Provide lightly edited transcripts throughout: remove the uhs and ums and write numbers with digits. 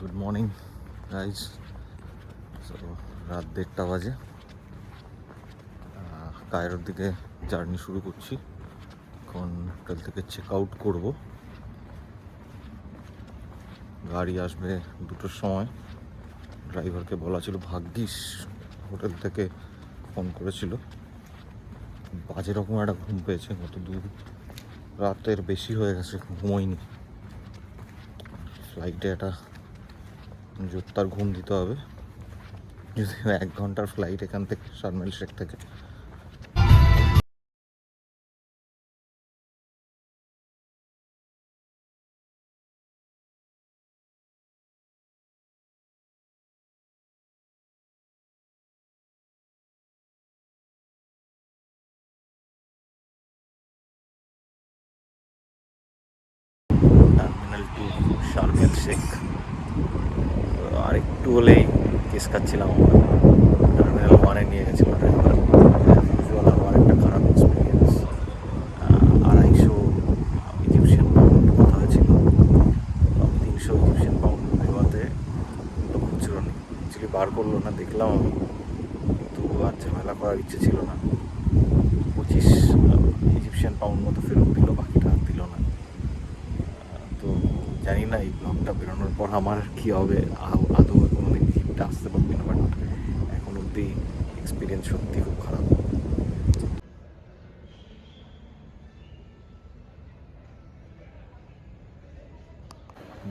Good morning guys. So রাত 1:30 বাজে, কায়রোর দিকে জার্নি শুরু করছি। এখন হোটেল থেকে চেক আউট করবো, গাড়ি আসবে 2টোর সময়। ড্রাইভারকে বলা ছিল, ভাগ্যিস হোটেল থেকে ফোন করেছিল। বাজে রকম একটা ঘুম পেয়েছে, গত 2 রাতের বেশি হয়ে গেছে, ঘুমোইনি। ফ্লাইটে একটা জোরদার ঘুম দিতে হবে, যদি 1 ঘন্টার ফ্লাইট এখান থেকে, শার্ম এল শেখ থেকে। টার্মিনাল 2 শার্ম এল শেখ। আর একটু হলেই কেস খাচ্ছিলাম। টার্মিনাল 1-এ নিয়ে গেছিলো ড্রাইভার। ইউজুয়াল আমার একটা খারাপ এক্সপিরিয়েন্স। 250 ইজিপশিয়ান পাউন্ড কথা হয়েছিল, আমি 300 ইজিপশিয়ান পাউন্ড দেওয়াতে তো খুচরো নেই। অ্যাকচুয়ালি বার করলো না, দেখলাম আমি, কিন্তু আর ঝামেলা করার ইচ্ছে ছিল না। 25 ইজিপশিয়ান পাউন্ড মতো ফেরত দিল, বাকিটা আর দিল না। তো জানি না এই ব্লগটা বেরোনোর পর আমার কী হবে, আদৌ কোনোদিন ইজিপ্টে আসতে পারবি না। বাট এখন অবধি এক্সপিরিয়েন্স সত্যি খুব খারাপ।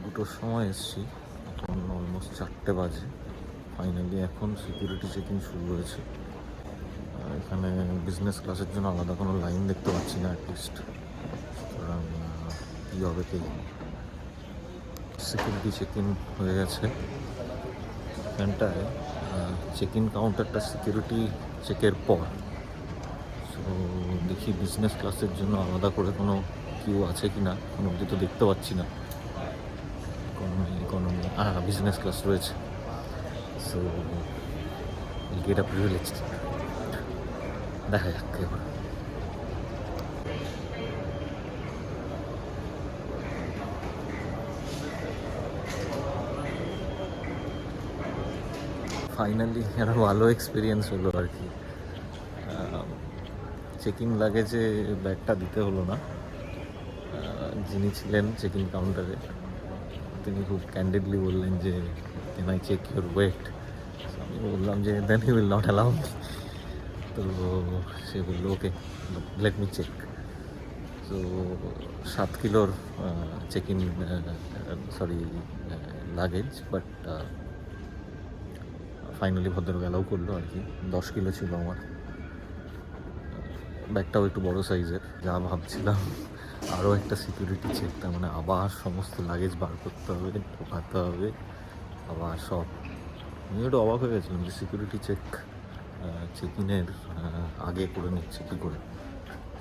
দুটোর সময় এসেছি, এখন অলমোস্ট 4টে বাজে। ফাইনালি এখন সিকিউরিটি চেকিং শুরু হয়েছে। এখানে বিজনেস ক্লাসের জন্য আলাদা কোনো লাইন দেখতে পাচ্ছি না অ্যাটলিস্ট। সুতরাং কী হবে কে। সিকিউরিটি চেকিং হয়ে গেছে এখানটায়। চেক ইন কাউন্টারটা সিকিউরিটি চেকের পর। সো দেখি বিজনেস ক্লাসের জন্য আলাদা করে কোনো কিউ আছে কি না, কোনো অবধি তো দেখতে পাচ্ছি না। ইকোনমি বিজনেস ক্লাস রয়েছে। সো গেট আ প্রিভিলেজড, দেখা যাক এবার। ফাইনালি একটা ভালো এক্সপিরিয়েন্স হলো আর কি। চেকিং লাগেজে ব্যাগটা দিতে হলো না। যিনি ছিলেন চেকিং কাউন্টারে, তিনি খুব ক্যান্ডিডলি বললেন যে, can I check your weight? আমি বললাম যে then he will not allow me. তো সে বললো, ওকে লেট মি চেক। তো 7 কিলোর check in luggage, but finally ভদ্রলোক অ্যালাউ করলো আর কি। 10 কিলো ছিল আমার। ব্যাগটাও একটু বড় সাইজের। যা ভাবছিলাম আরও একটা সিকিউরিটি চেক, তার মানে আবার সমস্ত লাগেজ বার করতে হবে, ঢোকাতে হবে আবার সব। আমি একটু অবাক হয়ে গেছিলাম যে সিকিউরিটি চেক ইনের আগে করে নিচ্ছে কী করে।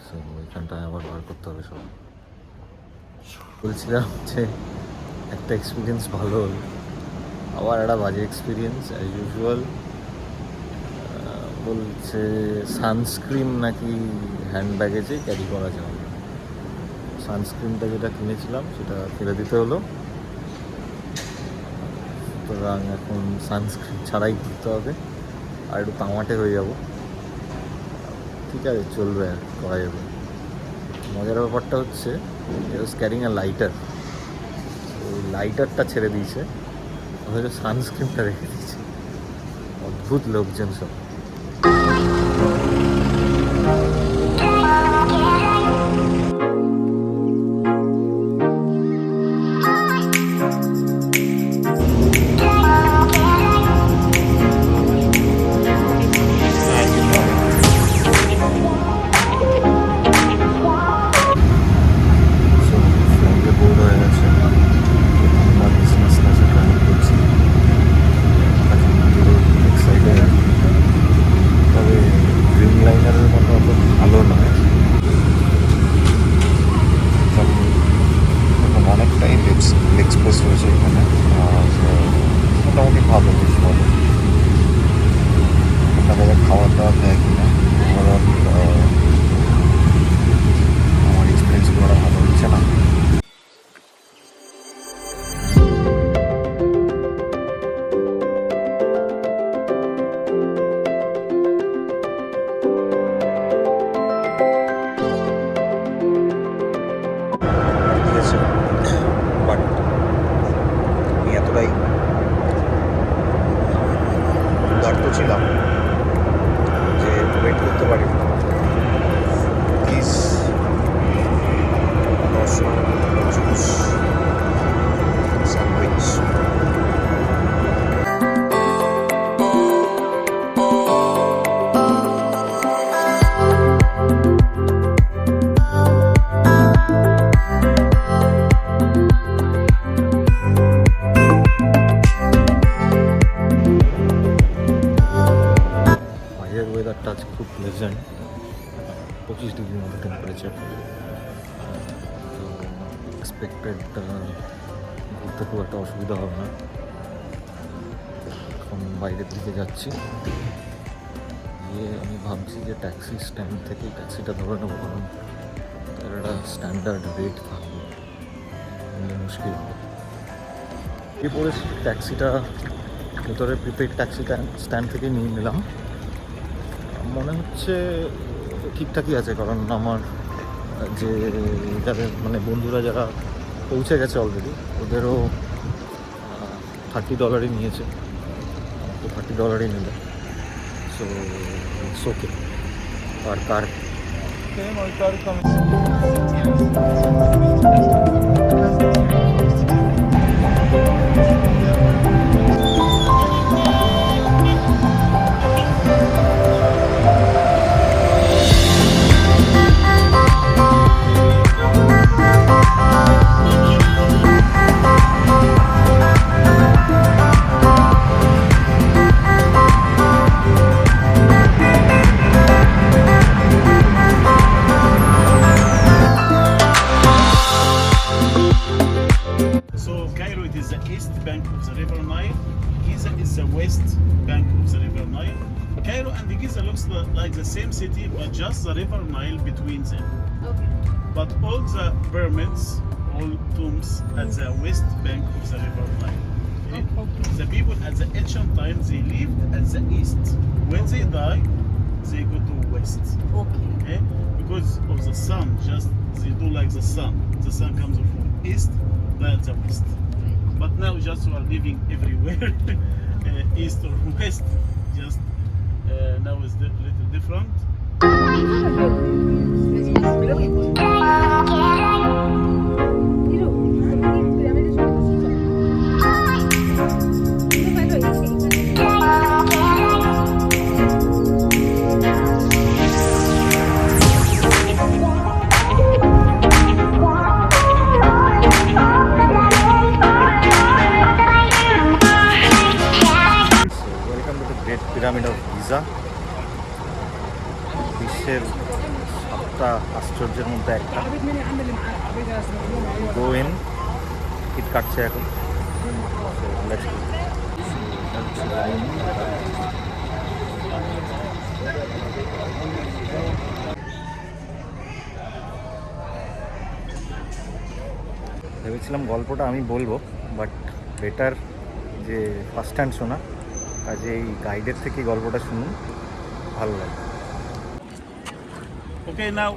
সো এখানটায় আবার বার করতে হবে সব। বলছিলাম যে একটা এক্সপিরিয়েন্স ভালো হলো, আবার একটা বাজে এক্সপিরিয়েন্স অ্যাজ ইউজুয়াল। বলছে সানস্ক্রিন নাকি হ্যান্ড ব্যাগেজে ক্যারি করা যাবে। সানস্ক্রিনটা যেটা কিনেছিলাম সেটা ফেলে দিতে হলো, সুতরাং এখন সানস্ক্রিন ছাড়াই ঘুরতে হবে। আর একটু তামাটে হয়ে যাব, ঠিক আছে, চলবে, আর করা যাবে। মজার ব্যাপারটা হচ্ছে ক্যারিং আ লাইটার, ওই লাইটারটা ছেড়ে দিয়েছে, হয়তো সানস্ক্রিনটা রেখে দিয়েছে। অদ্ভুত লোকজন সব। ছিলাম যে ওয়েট করতে পারি প্লিজ 900 জুস স্যান্ডউইচ। ওয়েদারটা আজ খুব প্লেজেন্ট, 25 ডিগ্রির মতো টেম্পারেচার। তো এক্সপেক্টেড ঘুরতে খুব একটা অসুবিধা হবে না। এখন বাইরের দিকে যাচ্ছি, গিয়ে আমি ভাবছি যে ট্যাক্সি স্ট্যান্ড থেকেই ট্যাক্সিটা ধরে নেবো, কারণ তার একটা স্ট্যান্ডার্ড রেট থাকবে, মুশকিল হবে। এরপরে ট্যাক্সিটা ভেতরে প্রিপেড ট্যাক্সি স্ট্যান্ড থেকে নিয়ে নিলাম। মনে হচ্ছে ঠিকঠাকই আছে, কারণ আমার যে যাদের মানে বন্ধুরা যারা পৌঁছে গেছে অলরেডি, ওদেরও $30 নিয়েছে, তো $30 নিলে সো ইটস ওকে। আর কার like the same city, but just the river Nile between them. Okay. But all the pyramids, all tombs at the west bank of the river Nile. Okay? Okay. The people at the ancient times, they lived at the east. When they die, they go to west. Okay. Okay? Because of the sun, just they do like the sun. The sun comes from east, then the west. But now just we are living everywhere, east or west. Just now is a little different. Welcome to the great pyramid of Giza. বিশ্বের 7টা আশ্চর্যের মধ্যে একটা। Go in, ticket কাটছে এখন। ভেবেছিলাম গল্পটা আমি বলবো, বাট বেটার যে ফার্স্ট হ্যান্ড শোনা, কাজে এই গাইডের থেকে গল্পটা শুনুন, ভালো লাগে। Okay, now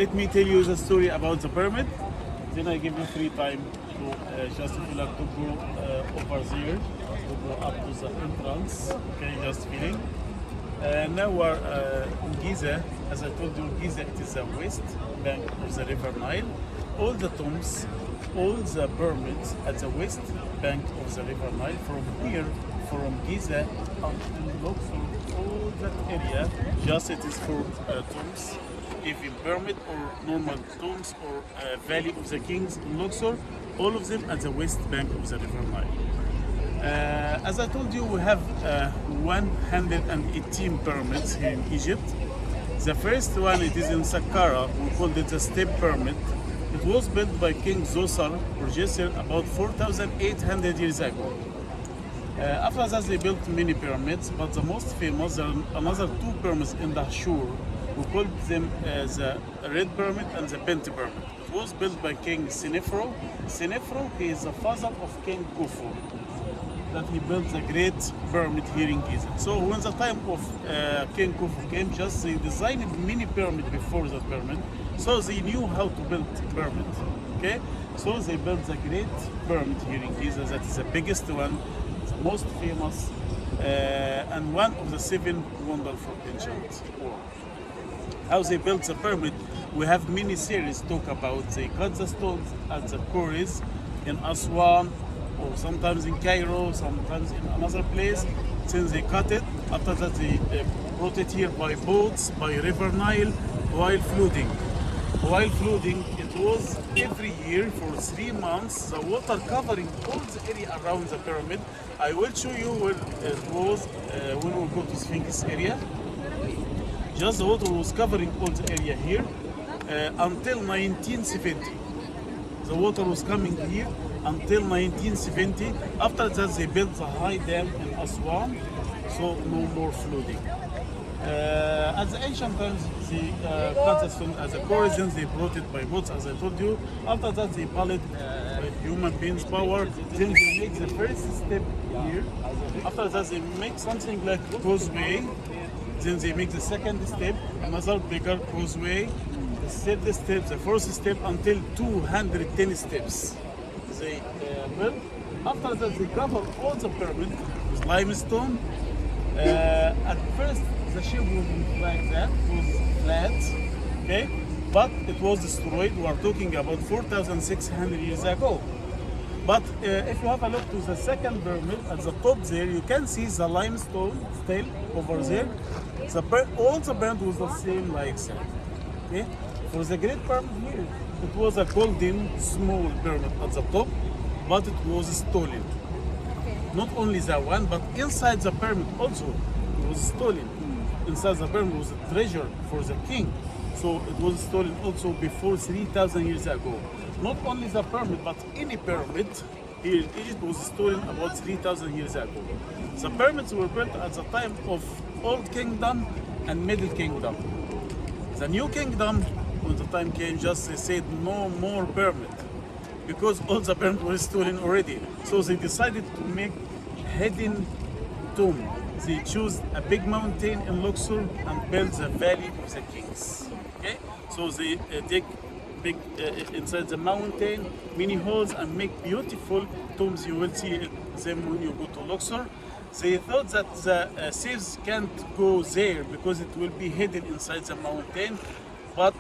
let me tell you the story about the pyramid. Then I give you free time to just if you like to go over there, to go up to the entrance. Okay, just feeling. Now we're in Giza. As I told you, Giza it is the west bank of the river Nile. All the tombs, all the pyramids at the west bank of the river Nile. From here, from Giza until Luxor, all that area, just it is for tombs. If in pyramid or normal tombs or Valley of the Kings in Luxor, all of them at the west bank of the river Nile. As I told you, we have 118 pyramids here in Egypt. The first one, it is in Saqqara. We called it the Step Pyramid. It was built by King Zoser or Djeser about 4,800 years ago. After that, they built many pyramids, but the most famous, there are another 2 pyramids in Dahshur. We called them the Red Pyramid and the Bent Pyramid. It was built by King Senefro. Senefro, he is the father of King Khufu, that he built the great pyramid here in Giza. So when the time of King Khufu came, just they designed many pyramids before that pyramid, so they knew how to build pyramid. Okay, so they built the great pyramid here in Giza. That is the biggest one, the most famous and one of the seven wonderful ancient world. How they built the pyramid, we have many series talk about. They cut the stones at the quarries in Aswan, or sometimes in Cairo, sometimes in another place. Since they cut it, after that they brought it here by boats, by River Nile, while flooding. While flooding, it was every year for 3 months, the water covering all the area around the pyramid. I will show you where it was when we go to Sphinx area. Just the water was covering all the area here until 1970. The water was coming here until 1970. After that, they built the high dam in Aswan, so no more flooding. At the ancient times, they cut the stone as a corrosion. They brought it by boats, as I told you. After that, they built it with human beings' power. Then they make the first step here. After that, they make something like causeway. Then they make the second step, another bigger causeway. The third step, the fourth step, until 210 steps. They built. After that, they cover all the pyramid with limestone. At first, the shape wasn't like that, it was flat, okay? But it was destroyed. We are talking about 4,600 years ago. But if you have a look to the second pyramid, at the top there, you can see the limestone still over there. All the pyramid was the same like that, okay? For the Great Pyramid here, it was a golden small pyramid at the top, but it was stolen. Not only that one, but inside the pyramid also it was stolen. Inside the pyramid was a treasure for the king. So it was stolen also before 3,000 years ago. Not only the pyramid, but any pyramid here in Egypt was stolen about 3,000 years ago. The pyramids were built at the time of Old Kingdom and Middle Kingdom. The New Kingdom, when the time came, just they said no more pyramid, because all the pyramids were stolen already. So they decided to make hidden tomb. They chose a big mountain in Luxor and built the Valley of the Kings. Okay, so they dig big inside the mountain many holes and make beautiful tombs. You will see them when you go to Luxor. They thought that the thieves can't go there because it will be hidden inside the mountain, but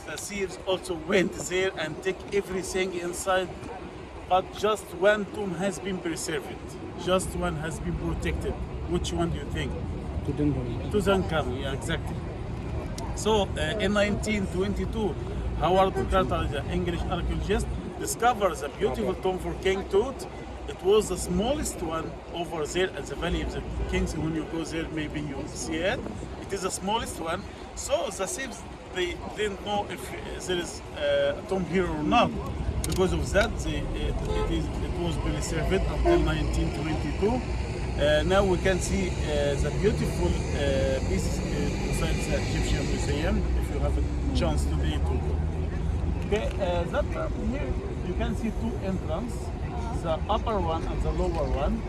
the thieves also went there and take everything inside. But just one tomb has been preserved. Just one has been protected. Which one do you think? Tutankhamun, yeah, exactly. So in 1922, Howard Carter, the English archaeologist, discovered a beautiful tomb for King Tut. It was the smallest one over there at the Valley of the Kings. When you go there, maybe you will see it. It is the smallest one. So the thieves, they didn't know if there is a tomb here or not. Because of that, it was preserved until 1922. Now we can see the beautiful pieces inside the Egyptian Museum, if you have a chance today to go. Okay, that here you can see two entrances, the upper one and the lower one.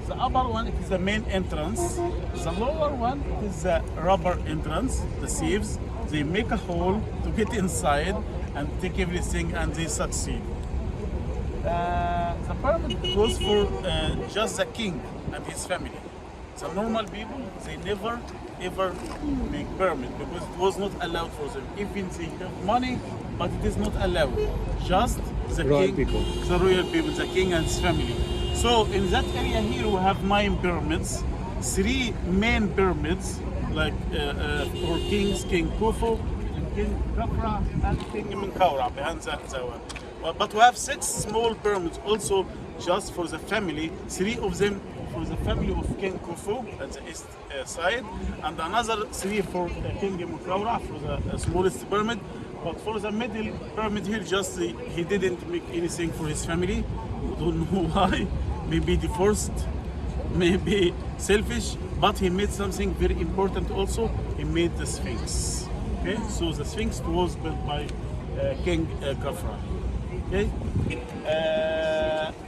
The upper one, it is the main entrance. The lower one is the rubber entrance. The thieves, they make a hole to get inside and take everything, and they succeed. The pyramid was for just the king and his family. The normal people, they never ever make pyramid because it was not allowed for them. Even they have money, but it is not allowed. Just the Royal king, people. the royal people, the king and his family. So in that area here we have 9 pyramids, 3 main pyramids, like for kings, King Khufu, and King Khafra, and King Menkaura behind that one. But we have 6 small pyramids also just for the family, 3 of them for the family of King Khufu at the east side, and another 3 for King Menkaura for the smallest pyramid. But for the middle pyramid here, just he didn't make anything for his family. We don't know why. Maybe divorced, maybe selfish, but he made something very important also. He made the Sphinx. Okay, so the Sphinx was built by King Khafra. Okay,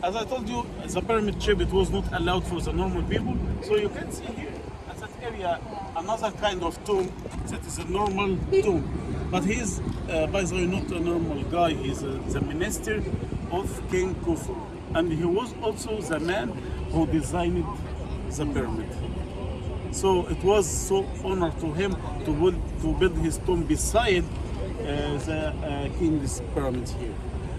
as I told you, the pyramid shape, it was not allowed for the normal people. So you can see here at that area another kind of tomb that is a normal tomb. But he's, by the way, not a normal guy. He's the minister of King Khufu. And he was also the man who designed the pyramid. So it was so honor to him to build his tomb beside the king's pyramid here.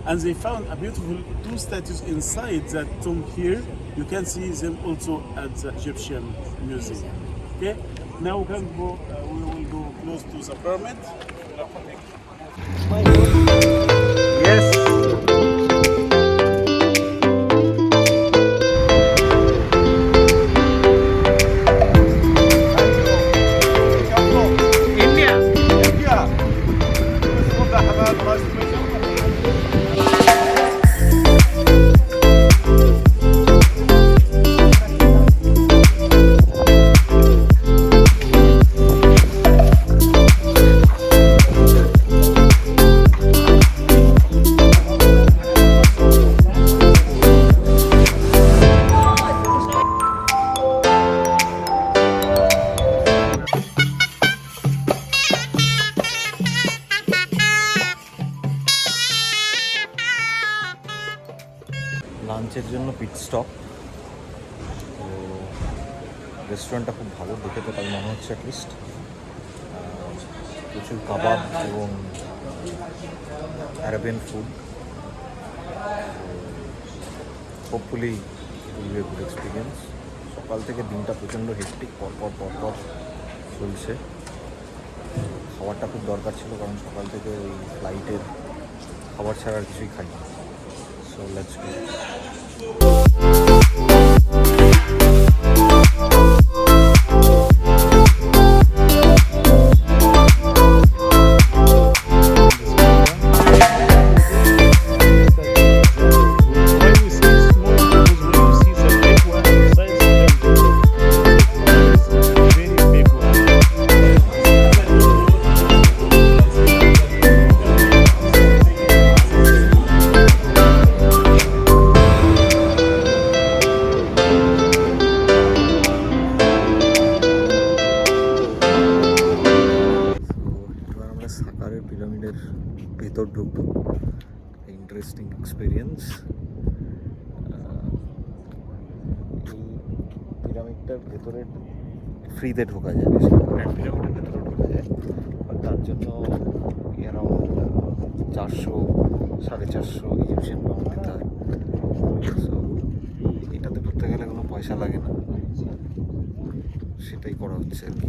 And they found a beautiful two statues inside that tomb here. You can see them also at the Egyptian Museum. Okay, now we can go. We will go close to the pyramid. Yes. লাঞ্চের জন্য pit stop. তো রেস্টুরেন্টটা খুব ভালো, দেখে তো তাই মনে হচ্ছে অ্যাটলিস্ট। প্রচুর কাবাব এবং Arabian food. Hopefully will B a good experience. সকাল থেকে দিনটা প্রচণ্ড হেক্টিক, পরপর চলছে। খাবারটা খুব দরকার ছিল, কারণ সকাল থেকে ওই ফ্লাইটের খাবার ছাড়া আর কিছুই খাই না। So let's go. সাকারের পিরামিডের ভেতর ঢুকবো। Interesting experience. এই পিরামিডটার ভেতরে ফ্রিতে ঢোকা যায়, বেশি পিরামিডের ভেতরে ঢোকা যায়, আর তার জন্য অ্যারাউন্ড 400-450 ইজিপশিয়ান পাউন্ড দিতে হয়। সো এটাতে ঢুকতে গেলে কোনো পয়সা লাগে না, সেটাই করা হচ্ছে আর কি।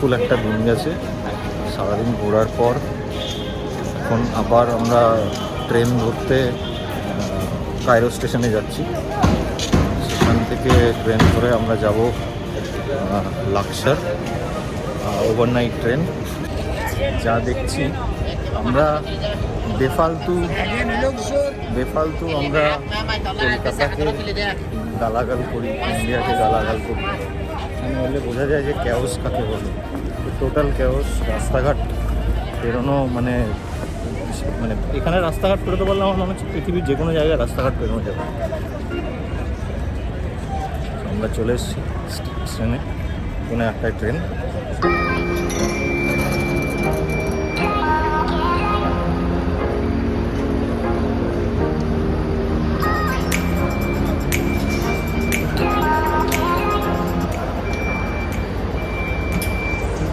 ইভেন্টফুল একটা দিন গেছে। সারাদিন ঘোরার পর এখন আবার আমরা ট্রেন ধরতে কায়রো স্টেশনে যাচ্ছি। সেখান থেকে ট্রেন ধরে আমরা যাব লাক্সার, ওভারনাইট ট্রেন। যা দেখছি আমরা বেফালতু আমরা কলকাতাকে গালাগাল করি, ইন্ডিয়াকে গালাগাল করি, এখানে হলে বোঝা যায় যে ক্যাওস কাকে বলে। টোটাল ক্যাওস, রাস্তাঘাট বেরোনো মানে এখানে রাস্তাঘাট পেরোতে পারলে আমার মনে হচ্ছে পৃথিবীর যে কোনো জায়গায় রাস্তাঘাট বেরোনো যাবে। আমরা চলে এসেছি স্টেশনে, কোনো একটাই ট্রেন।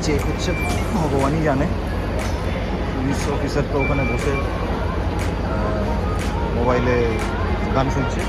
চেক হচ্ছে ভগবানই জানে, পুলিশ অফিসার তো ওখানে বসে মোবাইলে গান শুনছে।